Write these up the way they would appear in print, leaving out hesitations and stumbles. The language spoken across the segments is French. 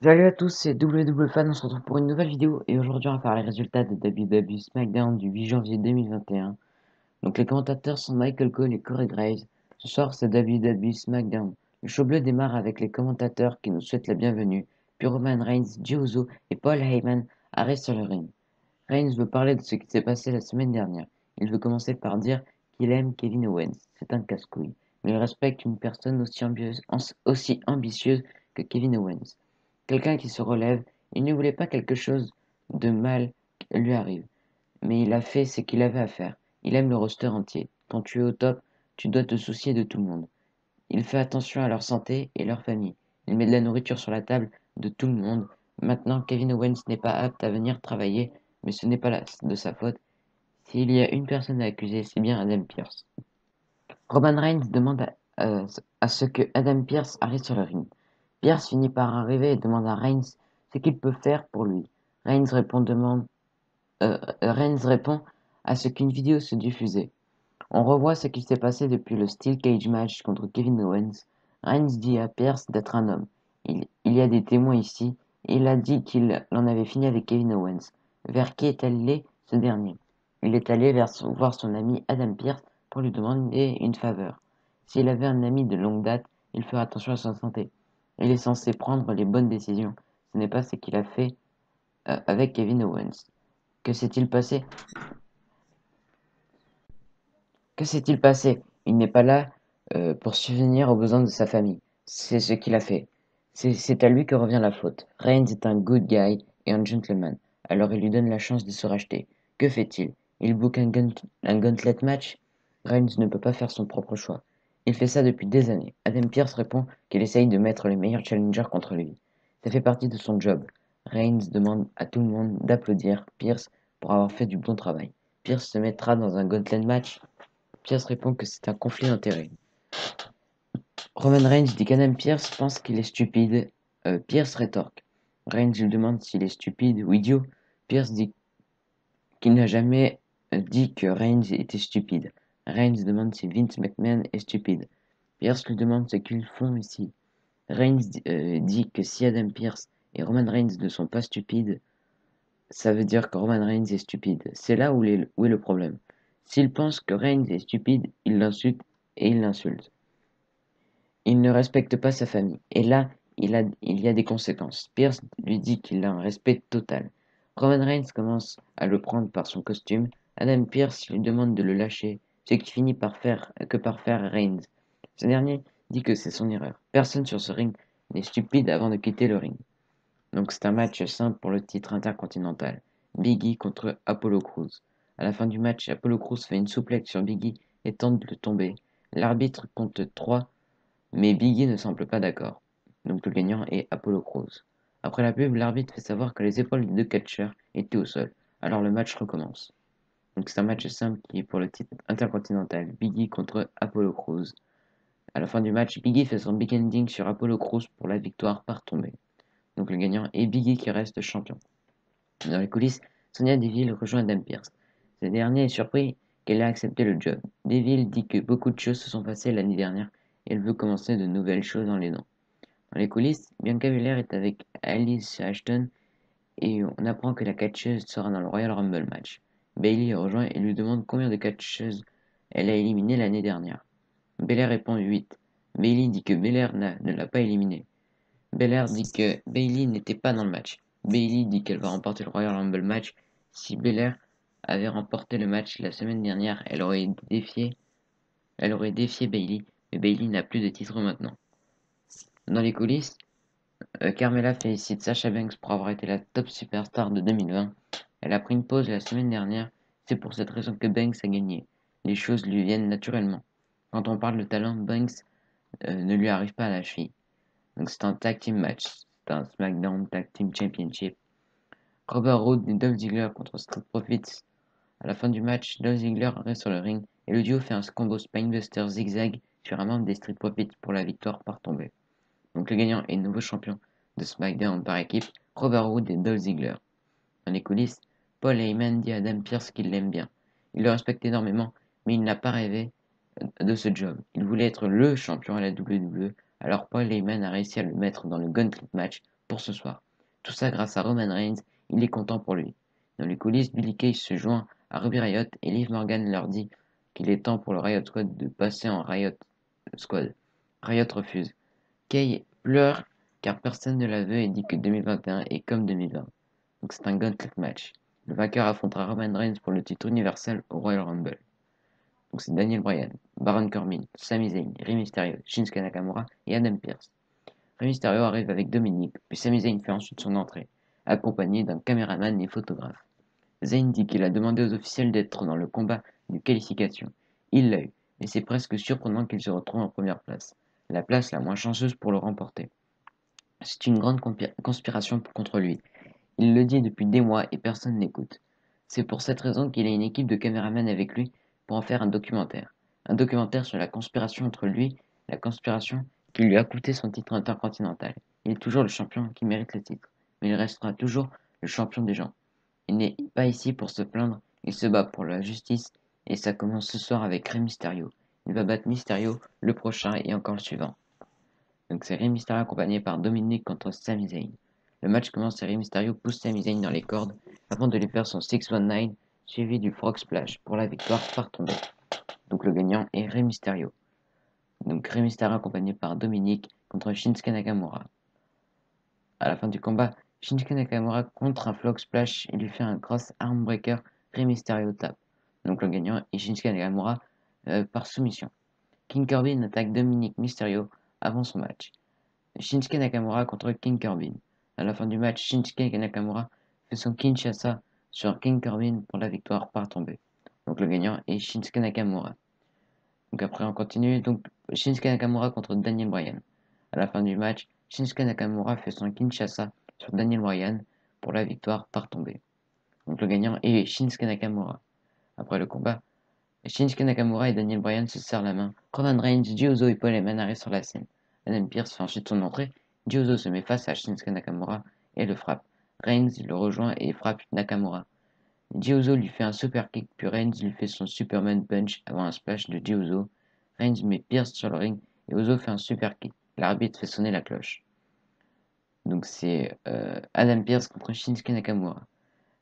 Salut à tous, c'est WWFan, on se retrouve pour une nouvelle vidéo et aujourd'hui on va faire les résultats de WWE SmackDown du 8 janvier 2021. Donc les commentateurs sont Michael Cole et Corey Graves. Ce soir c'est WWE SmackDown. Le show bleu démarre avec les commentateurs qui nous souhaitent la bienvenue, puis Roman Reigns, Jey Uso et Paul Heyman arrivent sur le ring. Reigns veut parler de ce qui s'est passé la semaine dernière. Il veut commencer par dire qu'il aime Kevin Owens. C'est un casse-couille, mais il respecte une personne aussi ambitieuse que Kevin Owens. Quelqu'un qui se relève, il ne voulait pas quelque chose de mal lui arrive, mais il a fait ce qu'il avait à faire. Il aime le roster entier. Quand tu es au top, tu dois te soucier de tout le monde. Il fait attention à leur santé et leur famille. Il met de la nourriture sur la table de tout le monde. Maintenant, Kevin Owens n'est pas apte à venir travailler, mais ce n'est pas de sa faute. S'il y a une personne à accuser, c'est bien Adam Pearce. Roman Reigns demande à ce que Adam Pearce arrive sur le ring. Pearce finit par arriver et demande à Reigns ce qu'il peut faire pour lui. Reigns répond à ce qu'une vidéo se diffusait. On revoit ce qui s'est passé depuis le Steel Cage match contre Kevin Owens. Reigns dit à Pearce d'être un homme. Il y a des témoins ici, et il a dit qu'il en avait fini avec Kevin Owens. Vers qui est allé ce dernier? Il est allé voir son ami Adam Pearce pour lui demander une faveur. S'il avait un ami de longue date, il ferait attention à sa santé. Il est censé prendre les bonnes décisions. Ce n'est pas ce qu'il a fait avec Kevin Owens. Que s'est-il passé? Que s'est-il passé? Il n'est pas là pour subvenir aux besoins de sa famille. C'est ce qu'il a fait. C'est à lui que revient la faute. Reigns est un good guy et un gentleman. Alors il lui donne la chance de se racheter. Que fait-il? Il book un gauntlet match? Reigns ne peut pas faire son propre choix. Il fait ça depuis des années. Adam Pearce répond qu'il essaye de mettre les meilleurs challengers contre lui. Ça fait partie de son job. Reigns demande à tout le monde d'applaudir Pierce pour avoir fait du bon travail. Pierce se mettra dans un gauntlet match. Pierce répond que c'est un conflit d'intérêts. Roman Reigns dit qu'Adam Pierce pense qu'il est stupide. Pierce rétorque. Reigns lui demande s'il est stupide ou idiot. Pierce dit qu'il n'a jamais dit que Reigns était stupide. Reigns demande si Vince McMahon est stupide. Pierce lui demande ce qu'ils font ici. Reigns dit que si Adam Pierce et Roman Reigns ne sont pas stupides, ça veut dire que Roman Reigns est stupide. C'est là où est le problème. S'il pense que Reigns est stupide, il l'insulte et il l'insulte. Il ne respecte pas sa famille. Et là, il y a des conséquences. Pierce lui dit qu'il a un respect total. Roman Reigns commence à le prendre par son costume. Adam Pierce lui demande de le lâcher, ce qui finit par faire Reigns. Ce dernier dit que c'est son erreur. Personne sur ce ring n'est stupide avant de quitter le ring. Donc c'est un match simple pour le titre intercontinental. Big E contre Apollo Crews. À la fin du match, Apollo Crews fait une souplette sur Big E et tente de le tomber. L'arbitre compte 3, mais Big E ne semble pas d'accord. Donc le gagnant est Apollo Crews. Après la pub, l'arbitre fait savoir que les épaules des deux catcheurs étaient au sol. Alors le match recommence. Donc c'est un match simple qui est pour le titre intercontinental. Big E contre Apollo Crews. À la fin du match, Big E fait son big ending sur Apollo Crews pour la victoire par tombée. Donc le gagnant est Big E qui reste champion. Dans les coulisses, Sonya Deville rejoint Adam Pearce. Ce dernier est surpris qu'elle ait accepté le job. Deville dit que beaucoup de choses se sont passées l'année dernière et elle veut commencer de nouvelles choses dans les dents. Dans les coulisses, Bianca Belair est avec Alice Ashton et on apprend que la catcheuse sera dans le Royal Rumble match. Bayley rejoint et lui demande combien de catcheuses elle a éliminées l'année dernière. Belair répond 8. Bayley dit que Belair ne l'a pas éliminée. Belair dit que Bayley n'était pas dans le match. Bayley dit qu'elle va remporter le Royal Rumble match. Si Belair avait remporté le match la semaine dernière, elle aurait défié Bayley, mais Bayley n'a plus de titre maintenant. Dans les coulisses, Carmella félicite Sasha Banks pour avoir été la top superstar de 2020. Elle a pris une pause la semaine dernière, c'est pour cette raison que Banks a gagné. Les choses lui viennent naturellement. Quand on parle de talent, Banks ne lui arrive pas à la cheville. Donc c'est un tag team match, c'est un SmackDown Tag Team Championship. Robert Roode et Dolph Ziggler contre Street Profits. À la fin du match, Dolph Ziggler reste sur le ring et le duo fait un combo Spinebuster zigzag sur un membre des Street Profits pour la victoire par tombée. Donc le gagnant est nouveau champion de SmackDown par équipe, Robert Roode et Dolph Ziggler. Dans les coulisses, Paul Heyman dit à Adam Pearce qu'il l'aime bien. Il le respecte énormément, mais il n'a pas rêvé de ce job. Il voulait être le champion à la WWE, alors Paul Heyman a réussi à le mettre dans le Gauntlet match pour ce soir. Tout ça grâce à Roman Reigns, il est content pour lui. Dans les coulisses, Billy Kay se joint à Ruby Riott et Liv Morgan leur dit qu'il est temps pour le Riot Squad de passer en Riot Squad. Riot refuse. Kay pleure car personne ne la veut et dit que 2021 est comme 2020. Donc c'est un gauntlet match. Le vainqueur affrontera Roman Reigns pour le titre universel au Royal Rumble. Donc c'est Daniel Bryan, Baron Corbin, Sami Zayn, Rey Mysterio, Shinsuke Nakamura et Adam Pearce. Rey Mysterio arrive avec Dominique, puis Sami Zayn fait ensuite son entrée, accompagné d'un caméraman et photographe. Zayn dit qu'il a demandé aux officiels d'être dans le combat de qualification. Il l'a eu, mais c'est presque surprenant qu'il se retrouve en première place, la place la moins chanceuse pour le remporter. C'est une grande conspiration contre lui. Il le dit depuis des mois et personne n'écoute. C'est pour cette raison qu'il a une équipe de caméramans avec lui pour en faire un documentaire. Un documentaire sur la conspiration entre lui, la conspiration qui lui a coûté son titre intercontinental. Il est toujours le champion qui mérite le titre, mais il restera toujours le champion des gens. Il n'est pas ici pour se plaindre, il se bat pour la justice et ça commence ce soir avec Rey Mysterio. Il va battre Mysterio, le prochain et encore le suivant. Donc c'est Rey Mysterio accompagné par Dominic contre Sami Zayn. Le match commence et Rey Mysterio pousse Sami Zayn dans les cordes avant de lui faire son 619 suivi du Frog Splash pour la victoire par tombée. Donc le gagnant est Rey Mysterio. Donc Rey Mysterio accompagné par Dominic contre Shinsuke Nakamura. À la fin du combat, Shinsuke Nakamura contre un Frog Splash et lui fait un cross armbreaker. Rey Mysterio tape. Donc le gagnant est Shinsuke Nakamura par soumission. King Corbin attaque Dominic Mysterio avant son match. Shinsuke Nakamura contre King Corbin. À la fin du match, Shinsuke Nakamura fait son Kinshasa sur King Corbin pour la victoire par tombée. Donc le gagnant est Shinsuke Nakamura. Donc après on continue. Donc Shinsuke Nakamura contre Daniel Bryan. À la fin du match, Shinsuke Nakamura fait son Kinshasa sur Daniel Bryan pour la victoire par tombée. Donc le gagnant est Shinsuke Nakamura. Après le combat, Shinsuke Nakamura et Daniel Bryan se serrent la main. Roman Reigns, Jey Uso et Paul Heyman arrivent sur la scène. Adam Pearce fait ensuite son entrée. Jey Uso se met face à Shinsuke Nakamura et le frappe. Reigns le rejoint et frappe Nakamura. Jey Uso lui fait un super kick, puis Reigns lui fait son Superman Punch avant un splash de Jey Uso. Reigns met Pearce sur le ring et Uso fait un super kick. L'arbitre fait sonner la cloche. Donc c'est Adam Pearce contre Shinsuke Nakamura.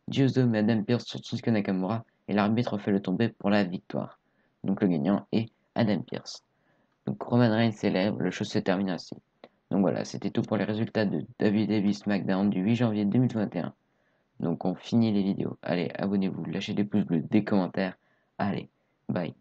Jey Uso met Adam Pearce sur Shinsuke Nakamura et l'arbitre fait le tomber pour la victoire. Donc le gagnant est Adam Pearce. Donc Roman Reigns célèbre, le show se termine ainsi. Donc voilà, c'était tout pour les résultats de WWE SmackDown du 8 janvier 2021. Donc on finit les vidéos. Allez, abonnez-vous, lâchez des pouces bleus, des commentaires. Allez, bye.